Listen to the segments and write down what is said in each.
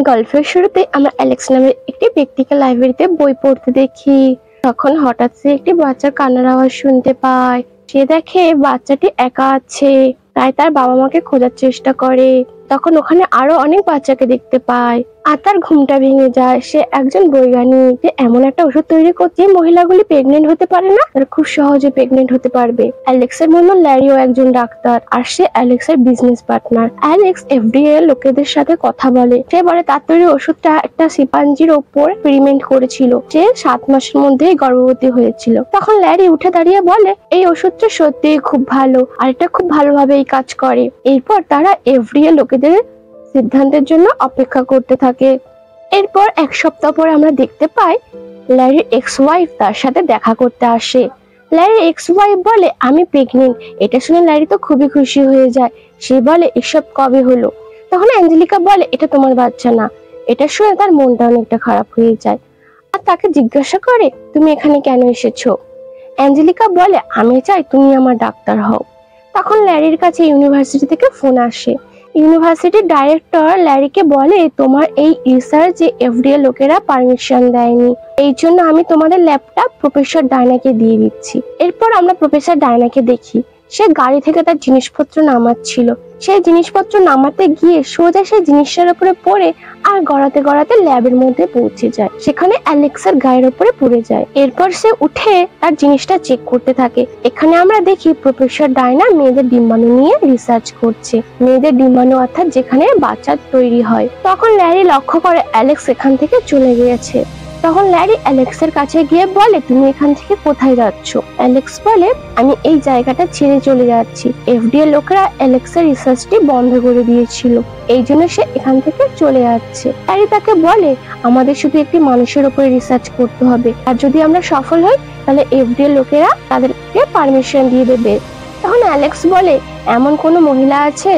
গল্পের শুরুতে আমরা অ্যালেক্স নামের একটি ব্যক্তিকে লাইব্রেরিতে বই পড়তে দেখি। তখন হঠাৎ সে একটি বাচ্চার কান্নার আওয়াজ শুনতে পায়। সে দেখে বাচ্চাটি একা আছে, তাই তার বাবা মাকে খোঁজার চেষ্টা করে। তখন ওখানে আরো অনেক বাচ্চাকে দেখতে পায় আর তার ঘুমটা ভেঙে যায়। সে একজন বৈজ্ঞানিক যে এমন একটা ওষুধ তৈরি করছে মহিলাগুলি প্রেগনেন্ট হতে পারে না, তারা খুব সহজে প্রেগনেন্ট হতে পারবে। অ্যালেক্সের বন্ধু ল্যারিও একজন ডাক্তার আর সে অ্যালেক্সের বিজনেস পার্টনার। অ্যালেক্স এফডিএ লোকেদের সাথে কথা বলে। সে বলে তার তৈরি ওষুধটা একটা শিম্পাঞ্জির ওপর এক্সপেরিমেন্ট করেছিল, যে 7 মাসের মধ্যেই গর্ভবতী হয়েছিল। তখন ল্যারি উঠে দাঁড়িয়ে বলে এই ওষুধটা সত্যিই খুব ভালো আর এটা খুব ভালোভাবেই কাজ করে। এরপর তারা এফডিএ লোকেদের সিদ্ধান্তের জন্য অপেক্ষা করতে থাকে। এরপর 1 সপ্তাহ পর আমরা দেখতে পাই ল্যারির এক্স ওয়াইফ তার সাথে দেখা করতে আসে। ল্যারির এক্স ওয়াইফ বলে আমি প্রেগনেন্ট। এটা শুনে ল্যারি তো খুবই খুশি হয়ে যায়। সে বলে এসব কবে হলো? তখন অ্যাঞ্জেলিকা বলে এটা তোমার বাচ্চা না। এটা শুনে তার মনটা অনেকটা খারাপ হয়ে যায় আর তাকে জিজ্ঞাসা করে তুমি এখানে কেন এসেছো? অ্যাঞ্জেলিকা বলে আমি চাই তুমি আমার ডাক্তার হও। তখন ল্যারির কাছে ইউনিভার্সিটি থেকে ফোন আসে। ইউনিভার্সিটির ডাইরেক্টর ল্যারিকে বলে তোমার এই রিসার্চে এফডিএ লোকেরা পারমিশন দেয়নি, এই জন্য আমি তোমাদের ল্যাপটপ প্রফেসর ডায়নাকে দিয়ে দিচ্ছি। এরপর আমরা প্রফেসর ডায়নাকে দেখি সে গাড়ি থেকে তার জিনিসপত্র নামাচ্ছিল। সেই জিনিসপত্র নামাতে গিয়ে সোজা সেই জিনিসটার উপরে পড়ে আর গড়াতে গড়াতে ল্যাবের মধ্যে পৌঁছে যায়। সেখানে অ্যালেক্সের গায়ের উপরে পড়ে যায়। এরপর সে উঠে তার জিনিসটা চেক করতে থাকে। এখানে আমরা দেখি প্রফেসর ডায়না মেয়েদের ডিম্বাণু নিয়ে রিসার্চ করছে। মেয়েদের ডিম্বাণু অর্থাৎ যেখানে বাচ্চা তৈরি হয়। তখন ল্যারি লক্ষ্য করে অ্যালেক্স এখান থেকে চলে গিয়েছে। তখন ল্যারি অ্যালেক্সের কাছে গিয়ে বলে তুমি এখান থেকে কোথায় যাচ্ছ? অ্যালেক্স বলে আমি এই জায়গাটা ছেড়ে চলে যাচ্ছি। এফডিএ লোকেরা অ্যালেক্সের রিসার্চটি বন্ধ করে দিয়েছিল, এই জন্য সে এখান থেকে চলে যাচ্ছে। ল্যারি তাকে বলে আমাদের শুধু একটি মানুষের উপরে রিসার্চ করতে হবে, আর যদি আমরা সফল হই তাহলে এফডিএ লোকেরা তাদেরকে পারমিশন দিয়ে দেবে। তখন অ্যালেক্স বলে এমন কোনো মহিলা আছে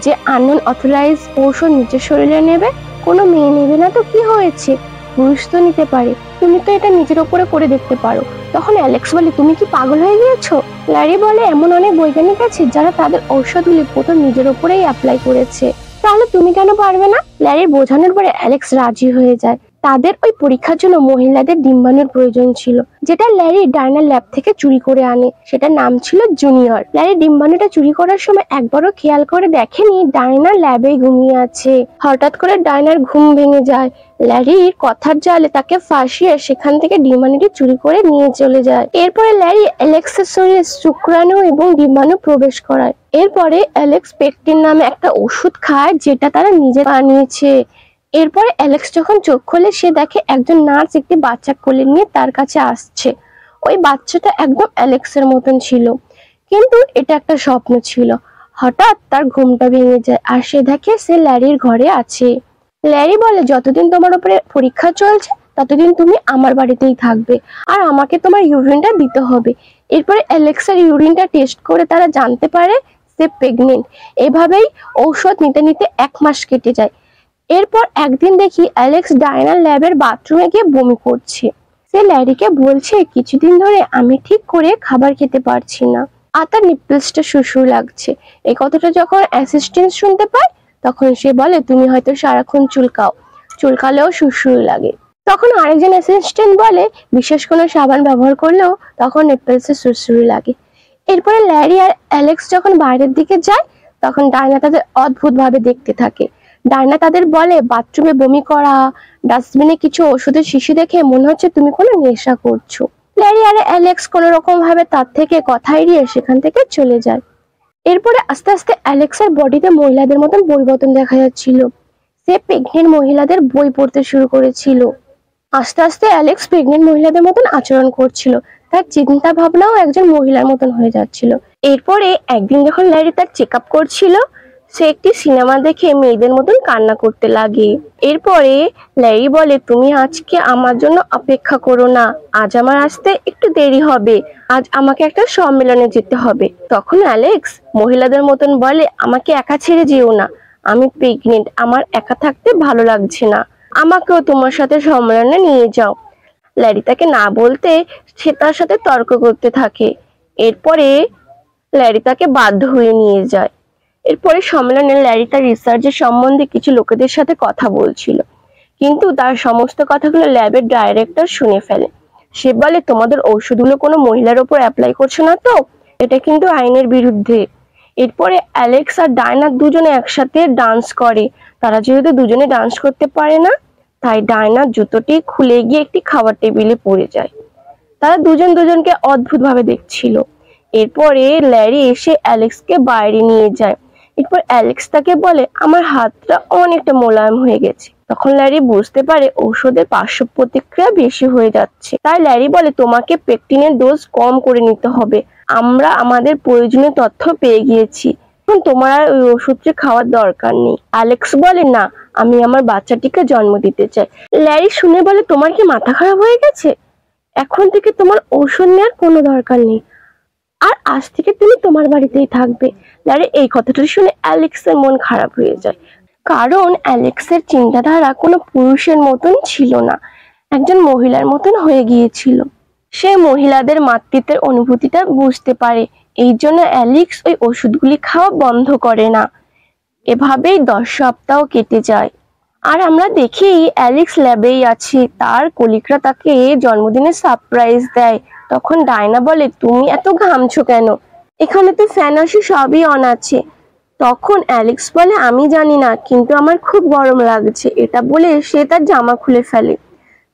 যে আননোন অথরাইজ ঔষধ নিজের শরীরে নেবে? কোনো মেয়ে নেবে না তো কি হয়েছে, পুরুষ তো নিতে পারে, তুমি তো এটা নিজের উপরে করে দেখতে পারো। তখন অ্যালেক্স বলে তুমি কি পাগল হয়ে গিয়েছো? ল্যারি বলে এমন অনেক বৈজ্ঞানিক আছে যারা তাদের ঔষধগুলি প্রথম নিজের উপরেই অ্যাপ্লাই করেছে, তাহলে তুমি কেন পারবে না? ল্যারির বোঝানোর পরে অ্যালেক্স রাজি হয়ে যায়। তাদের ওই পরীক্ষার জন্য মহিলাদের ডিম্বাণুর প্রয়োজন ছিল, যেটা ল্যারি ডায়নার ল্যাব থেকে চুরি করে আনে। সেটার নাম ছিল জুনিয়র। ল্যারি ডিম্বাণুটা চুরি করার সময় একবারও খেয়াল করে দেখেনি ডায়নার ল্যাবে ঘুমিয়ে আছে। হঠাৎ করে ডায়নার ঘুম ভেঙে যায়। ল্যারির কথার জালে তাকে ফাঁসিয়ে সেখান থেকে ডিম্বাণুটি চুরি করে নিয়ে চলে যায়। এরপরে ল্যারি অ্যালেক্সের শরীরে শুক্রাণু এবং ডিম্বাণু প্রবেশ করায়। এরপরে অ্যালেক্স পেকটিন নামে একটা ওষুধ খায়, যেটা তারা নিজে বানিয়েছে। এরপরে অ্যালেক্স যখন চোখ খোলে সে দেখে একজন নার্স একটি বাচ্চা কোলে নিয়ে তার কাছে আসছে। ওই বাচ্চাটা একদম অ্যালেক্সের মতন ছিল, কিন্তু এটা একটা স্বপ্ন ছিল। হঠাৎ তার ঘুমটা ভেঙে যায় আর সে দেখে সে ল্যারির ঘরে আছে। ল্যারি বলে যতদিন তোমার উপরে পরীক্ষা চলছে ততদিন তুমি আমার বাড়িতেই থাকবে আর আমাকে তোমার ইউরিনটা দিতে হবে। এরপরে অ্যালেক্সের ইউরিনটা টেস্ট করে তারা জানতে পারে সে প্রেগনেন্ট। এভাবেই ঔষধ নিতে নিতে 1 মাস কেটে যায়। এরপর একদিন দেখি অ্যালেক্স ডায়নার ল্যাবের বাথরুমে গিয়ে বমি করছে। সে ল্যারিকে বলছে কিছুদিন ধরে আমি ঠিক করে খাবার খেতে পারছি না আর তার নিপলসটা শুশুর লাগছে। এই কথাটা যখন অ্যাসিস্ট্যান্ট শুনতে পায় তখন সে বলে তুমি হয়তো সারাক্ষণ চুলকাও, চুলকালেও শুশুর লাগে। তখন আরেকজন অ্যাসিস্ট্যান্ট বলে বিশেষ কোনো সাবান ব্যবহার করলেও তখন নিপলসে শুশুর লাগে। এরপরে ল্যারি আর অ্যালেক্স যখন বাইরের দিকে যায় তখন ডায়না তাদের অদ্ভুত ভাবে দেখতে থাকে। ডায়না তাদের বলে বাথরুমে বমি করা, ডাস্টবিনে কিছু ওষুধের শিশি দেখে মনে হচ্ছে তুমি কোনো নেশা করছো। ল্যারি আর অ্যালেক্স কোনো রকম ভাবে তার থেকে কথা এড়িয়ে সেখান থেকে চলে যায়। এরপরে আস্তে আস্তে অ্যালেক্সের বডিতে মহিলাদের মতন পরিবর্তন দেখা যাচ্ছিল। সে প্রেগনেন্ট মহিলাদের বই পড়তে শুরু করেছিল। আস্তে আস্তে অ্যালেক্স প্রেগনেন্ট মহিলাদের মতন আচরণ করছিল। তার চিন্তা ভাবনাও একজন মহিলার মতন হয়ে যাচ্ছিল। এরপরে একদিন যখন ল্যারি তার চেক আপ করছিল সে একটি সিনেমা দেখে মেয়েদের মতন কান্না করতে লাগে। এরপরে ল্যারি বলে তুমি আজকে আমার জন্য অপেক্ষা করো না, আজ আমার আসতে একটু দেরি হবে, আজ আমাকে একটা সম্মেলনে যেতে হবে। তখন অ্যালেক্স মহিলাদের মতন বলে আমাকে একা ছেড়ে যেও না, আমি প্রেগনেন্ট, আমার একা থাকতে ভালো লাগছে না, আমাকেও তোমার সাথে সম্মেলনে নিয়ে যাও। ল্যারি তাকে না বলতে সে তার সাথে তর্ক করতে থাকে। এরপরে ল্যারি তাকে বাধ্য হয়ে নিয়ে যায়। এরপরে সম্মেলনে ল্যারি তার রিসার্চের সম্বন্ধে কিছু লোকেদের সাথে কথা বলছিল। কিন্তু তার সমস্ত কথাগুলো ল্যাবের ডাইরেক্টর শুনে ফেলে। সে বলে, তোমাদের ঔষধগুলো কোনো মহিলার ওপর অ্যাপ্লাই করছো না তো? এটা কিন্তু আইনের বিরুদ্ধে। এরপরে অ্যালেক্স আর ডায়না দুজনে একসাথে ডান্স করে। তারা যেহেতু দুজনে ডান্স করতে পারে না, তাই ডায়নার জুতোটি খুলে গিয়ে একটি খাবার টেবিলে পড়ে যায়। তারা দুজন দুজনকে অদ্ভুত ভাবে দেখছিল। এরপরে ল্যারি এসে অ্যালেক্সকে বাইরে নিয়ে যায়। এরপর অ্যালেক্স তাকে বলে, আমার হাতটা অনেকটা মোলায়েম হয়ে গেছে। তখন ল্যারি বুঝতে পারে ঔষধের পার্শ্ব প্রতিক্রিয়া বেশি হয়ে যাচ্ছে। তাই ল্যারি বলে, তোমাকে পেকটিনের ডোজ কম করে নিতে হবে। আমরা আমাদের প্রয়োজনীয় তথ্য পেয়ে গিয়েছি, এখন তোমার আর ওই ওষুধটি খাওয়ার দরকার নেই। অ্যালেক্স বলে, না, আমি আমার বাচ্চাটিকে জন্ম দিতে চাই। ল্যারি শুনে বলে, তোমার কি মাথা খারাপ হয়ে গেছে? এখন থেকে তোমার ঔষধ নেওয়ার কোনো দরকার নেই, আর আজ থেকে তুমি তোমার বাড়িতেই থাকবে। ল্যারি এই কথাটা শুনে অ্যালেক্সের মন খারাপ হয়ে যায়, কারণ অ্যালেক্সের চিন্তাধারা কোনো পুরুষের মতন ছিল না, একজন মহিলার মতন হয়ে গিয়েছিল। সে মহিলাদের মাতৃত্বের অনুভূতিটা বুঝতে পারে, এই জন্য অ্যালেক্স ওই ওষুধগুলি খাওয়া বন্ধ করে না। এভাবেই 10 সপ্তাহ কেটে যায়। আর আমরা দেখি অ্যালেক্স ল্যাবেই আছে। তার কলিগরা তাকে জন্মদিনের সারপ্রাইজ দেয়। তখন ডায়না বলে, তুমি এত ঘামছো কেন? এখানে তো ফ্যান আসে, সবই অন আছে। তখন অ্যালেক্স বলে, আমি জানি না, কিন্তু আমার খুব গরম লাগছে। এটা বলে সে তার জামা খুলে ফেলে।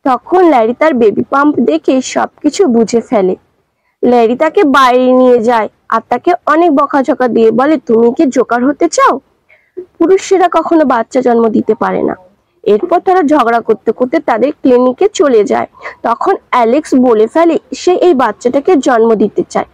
তখন ল্যারি তার বেবি পাম্প দেখে সবকিছু বুঝে ফেলে। ল্যারি তাকে বাইরে নিয়ে যায় আর তাকে অনেক বকাঝকা দিয়ে বলে, তুমি কি জোকার হতে চাও? পুরুষেরা কখনো বাচ্চা জন্ম দিতে পারে না। এরপর তারা ঝগড়া করতে করতে তাদের ক্লিনিকে চলে যায়। তখন অ্যালেক্স বলে ফেলে সে এই বাচ্চাটাকে জন্ম দিতে চায়।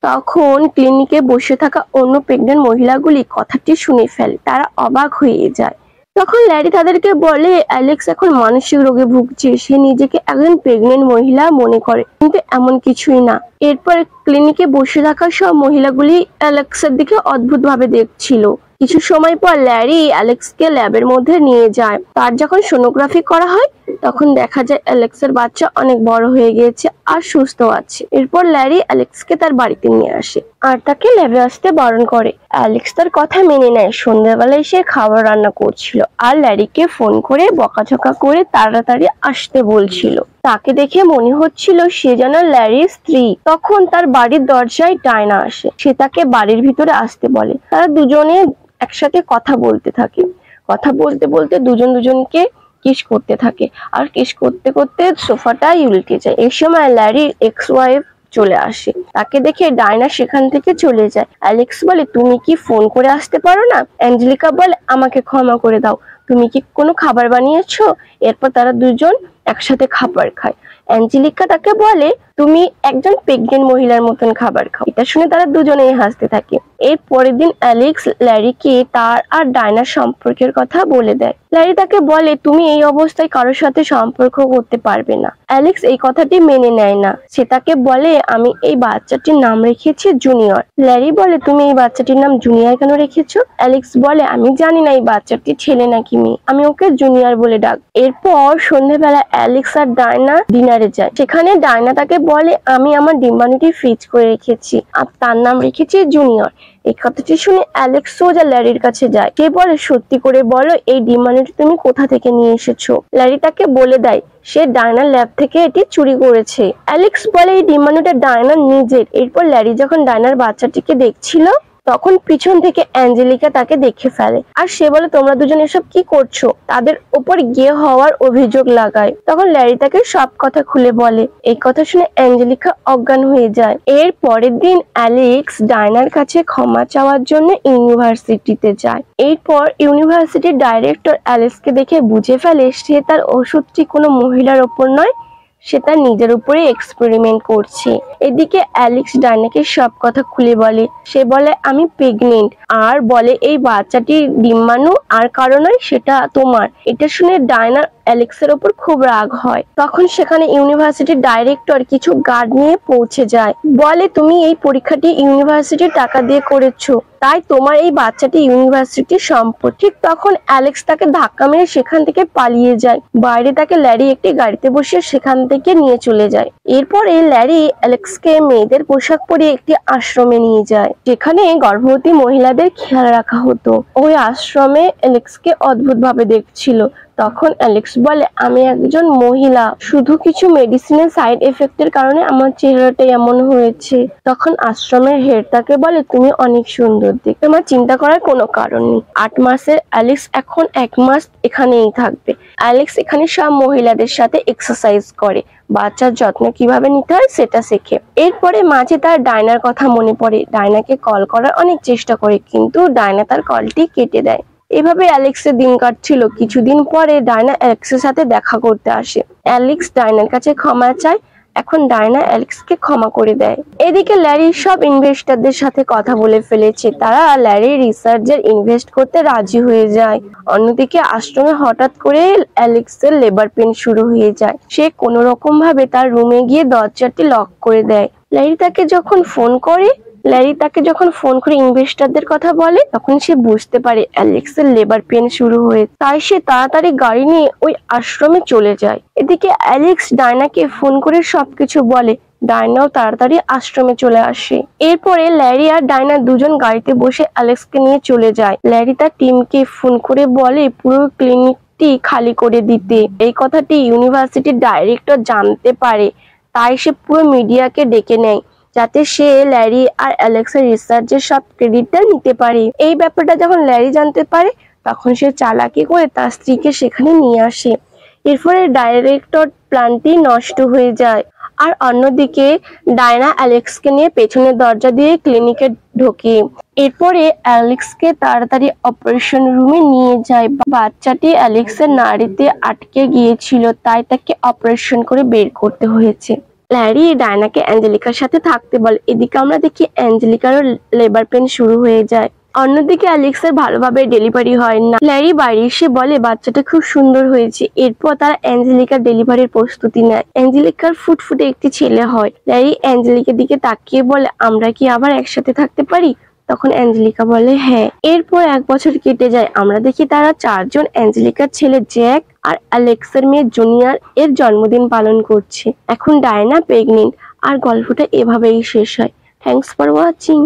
তখন ক্লিনিকে বসে থাকা অন্য প্রেগন্যান্ট মহিলাগুলি কথাটি শুনে ফেলে। তারা অবাক হয়ে যায়। তখন ল্যারি তাদেরকে বলে, অ্যালেক্স এখন মানসিক রোগে ভুগছে। সে নিজেকে একজন প্রেগন্যান্ট মহিলা মনে করে, কিন্তু এমন কিছুই না। এরপর ক্লিনিকে বসে থাকা সব মহিলাগুলি অ্যালেক্সের দিকে অদ্ভুত ভাবে দেখছিল। কিছু সময় পর ল্যারি অ্যালেক্সকে ল্যাবের মধ্যে নিয়ে যায়। তার যখন সোনোগ্রাফি করা হয়, তখন দেখা যায় অ্যালেক্সের বাচ্চা অনেক বড় হয়ে গিয়েছে আর সুস্থ আছে। এরপর ল্যারি অ্যালেক্সকে তার বাড়িতে নিয়ে আসে আর তাকে ল্যাবে আসতে বারণ করে। অ্যালেক্স তার কথা মেনে নেয়। সন্ধ্যাবেলায় সে খাবার রান্না করছিল আর ল্যারিকে ফোন করে বকাঝকা করে তাড়াতাড়ি আসতে বলছিল। তাকে দেখে মনে হচ্ছিল সে যেন ল্যারির স্ত্রী। তখন তার বাড়ির দরজায় ডায়না আসে। সে তাকে বাড়ির ভিতরে আসতে বলে। তারা দুজনে একসাথে কথা বলতে থাকে। কথা বলতে বলতে দুজন দুজনকে কিস করতে থাকে আর কিস করতে করতে সোফাটাই উল্টে যায়। এই সময় ল্যারির এক্স ওয়াইফ চলে আসে। তাকে দেখে ডায়না সেখান থেকে চলে যায়। অ্যালেক্স বলে, তুমি কি ফোন করে আসতে পারো না? অ্যাঞ্জেলিকা বলে, আমাকে ক্ষমা করে দাও, তুমি কি কোনো খাবার বানিয়েছো? এরপর তারা দুজন একসাথে খাবার খায়। অ্যাঞ্জেলিকা তাকে বলে, তুমি একজন প্রেগন্যান্ট মহিলার মতন খাবার খাও। এটা শুনে তারা দুজনেই হাসতে থাকে। এর পরের দিন অ্যালেক্স ল্যারিকে তার আর ডায়নার সম্পর্কের কথা বলে দেয়। ল্যারি তাকে বলে, তুমি এই অবস্থায় কারোর সাথে সম্পর্ক করতে পারবে না। অ্যালেক্স এই কথাটি মেনে নেয় না। সে তাকে বলে, আমি এই বাচ্চাটির নাম রেখেছি জুনিয়র। ল্যারি বলে, তুমি এই বাচ্চাটির নাম জুনিয়র কেন রেখেছো? অ্যালেক্স বলে, আমি জানি না এই বাচ্চাটি ছেলে নাকি মেয়ে, আমি ওকে জুনিয়র বলে ডাক। এরপর সন্ধ্যাবেলা অ্যালেক্স আর ডায়না ডিনারে যায়। সেখানে ডায়না তাকে বলে, আমি আমার ডিম্বাণুটি ফ্রিজ করে রেখেছি আর তার নাম রেখেছি জুনিয়র। এই কথাটি শুনে অ্যালেক্স সোজা ল্যারির কাছে যায়। সে বলে, সত্যি করে বলো, এই ডিম্বাণুটি তুমি কোথা থেকে নিয়ে এসেছো? ল্যারি তাকে বলে দেয় সে ডায়নার ল্যাব থেকে এটি চুরি করেছে। অ্যালেক্স বলে, এই ডিম্বাণুটা ডায়নার নিজের। এরপর ল্যারি যখন ডায়নার বাচ্চাটিকে দেখছিল, তখন পিছন থেকে অ্যাঞ্জেলিকা তাকে দেখে ফেলে আর সে বলে, তোমরা দুজন এসব কি করছো? তাদের উপর গে হওয়ার অভিযোগ লাগায়। তখন ল্যারি তাকে সব কথা খুলে বলে। এই কথা শুনে অ্যাঞ্জেলিকা অজ্ঞান হয়ে যায়। এর পরের দিন অ্যালেক্স ডায়নার কাছে ক্ষমা চাওয়ার জন্য ইউনিভার্সিটিতে যায়। এরপর ইউনিভার্সিটির ডাইরেক্টর অ্যালেক্সকে দেখে বুঝে ফেলে সে তার ওষুধটি কোনো মহিলার ওপর নয়, সে তার নিজের উপরে এক্সপেরিমেন্ট করছে। এদিকে অ্যালেক্স ডায়নাকে সব কথা খুলে বলে। সে বলে, আমি প্রেগনেন্ট, আর বলে এই বাচ্চাটির ডিম্বাণু আর কারো নয়, সেটা তোমার। এটা শুনে ডায়নার অ্যালেক্সের ওপর খুব রাগ হয়। তখন সেখানে ইউনিভার্সিটির ডাইরেক্টর কিছু গার্ড নিয়ে পৌঁছে যায়। বলে, তুমি এই পরীক্ষাটি ইউনিভার্সিটির টাকা দিয়ে করেছো, তাই তোমার এই বাচ্চাটি ইউনিভার্সিটির সম্পদ। ঠিক তখন অ্যালেক্স তাকে ধাক্কা মেরে সেখান থেকে পালিয়ে যায়। বাইরে তাকে ল্যারি একটি গাড়িতে বসিয়ে সেখান থেকে নিয়ে চলে যায়। এরপর এই ল্যারি অ্যালেক্সকে মেয়েদের পোশাক পরিয়ে একটি আশ্রমে নিয়ে যায়, যেখানে গর্ভবতী মহিলাদের খেয়াল রাখা হতো। ওই আশ্রমে অ্যালেক্সকে অদ্ভুত ভাবে দেখছিল, তখন অ্যালেক্স বলে, আমি একজন মহিলা, শুধু কিছু মেডিসিনের সাইড এফেক্টের কারণে আমার চেহারাটা এমন হয়েছে। তখন আশ্রমের হেড তাকে বলে, তুমি অনেক সুন্দর দেখতে, তোমার চিন্তা করার কোনো কারণ নেই। 8 মাসের অ্যালেক্স এখন 1 মাস এখানেই থাকবে। অ্যালেক্স এখানে সব মহিলাদের সাথে এক্সারসাইজ করে, বাচ্চার যত্ন কিভাবে নিতে হয় সেটা শেখে। এরপরে মাঝে তার ডায়নার কথা মনে পড়ে। ডায়নাকে কল করার অনেক চেষ্টা করে, কিন্তু ডায়না তার কলটি কেটে দেয়। এভাবে অ্যালেক্সের দিন কাটছিল। কিছুদিন পরে ডায়না অ্যালেক্সের সাথে দেখা করতে আসে। অ্যালেক্স ডায়নার কাছে ক্ষমা চায়। এখন ডায়না অ্যালেক্সকে ক্ষমা করে দেয়। এদিকে ল্যারি সব ইনভেস্টরদের সাথে কথা বলে ফেলেছে, তারা ল্যারির রিসার্চের ইনভেস্ট করতে রাজি হয়ে যায়। অন্যদিকে আশ্রমে হঠাৎ করে অ্যালেক্সের লেবার পেন শুরু হয়ে যায়। সে কোনো রকম ভাবে তার রুমে গিয়ে দরজাটি লক করে দেয়। ল্যারি তাকে যখন ফোন করে ইনভেস্টরদের কথা বলে, তখন সে বুঝতে পারে অ্যালেক্সের লেবার পেন শুরু হয়ে, তাই সে তাড়াতাড়ি গাড়ি নিয়ে ওই আশ্রমে চলে যায়। এদিকে অ্যালেক্স ডায়নাকে ফোন করে সবকিছু বলে। ডায়নাও তাড়াতাড়ি আশ্রমে চলে আসে। এরপরে ল্যারি আর ডায়না দুজন গাড়িতে বসে অ্যালেক্সকে নিয়ে চলে যায়। ল্যারি তার টিমকে ফোন করে বলে পুরো ক্লিনিকটি খালি করে দিতে। এই কথাটি ইউনিভার্সিটির ডাইরেক্টর জানতে পারে, তাই সে পুরো মিডিয়াকে ডেকে নেয়, যাতে সে ল্যারি আর অ্যালেক্সের রিসার্চের সব ক্রেডিটটা নিতে পারে। এই ব্যাপারটা যখন ল্যারি জানতে পারে, তখন সে চালাকি করে তার স্ত্রীকে সেখানে নিয়ে আসে। এরপরে ডাইরেক্টর প্ল্যানটি নষ্ট হয়ে যায়। আর অন্যদিকে ডায়না অ্যালেক্সকে নিয়ে পেছনের দরজা দিয়ে ক্লিনিকে ঢোকে। এরপরে অ্যালেক্সকে তাড়াতাড়ি অপারেশন রুমে নিয়ে যায়। বাচ্চাটি অ্যালেক্সের নাড়িতে আটকে গিয়েছিল, তাই তাকে অপারেশন করে বের করতে হয়েছে। ল্যারি ডায়নাকে অ্যাঞ্জেলিকার সাথে থাকতে বলে। এদিকে আমরা দেখি অ্যাঞ্জেলিকারও লেবার পেন শুরু হয়ে যায়। অন্যদিকে অ্যালেক্সের ভালোভাবে ডেলিভারি হয় না। ল্যারি বাড়ি এসে বলে বাচ্চাটা খুব সুন্দর হয়েছে। এরপর তারা অ্যাঞ্জেলিকার ডেলিভারির প্রস্তুতি নেয়। অ্যাঞ্জেলিকার ফুটফুটে একটি ছেলে হয়। ল্যারি অ্যাঞ্জেলিকার দিকে তাকিয়ে বলে, আমরা কি আবার একসাথে থাকতে পারি? তখন অ্যাঞ্জেলিকা বলে হ্যাঁ। এরপর 1 বছর কেটে যায়। আমরা দেখি তারা 4 জন অ্যাঞ্জেলিকার ছেলে জ্যাক আর অ্যালেক্সের মেয়ে জুনিয়র এর জন্মদিন পালন করছে। এখন ডায়না প্রেগনেন্ট। আর গল্পটা এভাবেই শেষ হয়। Thanks for watching.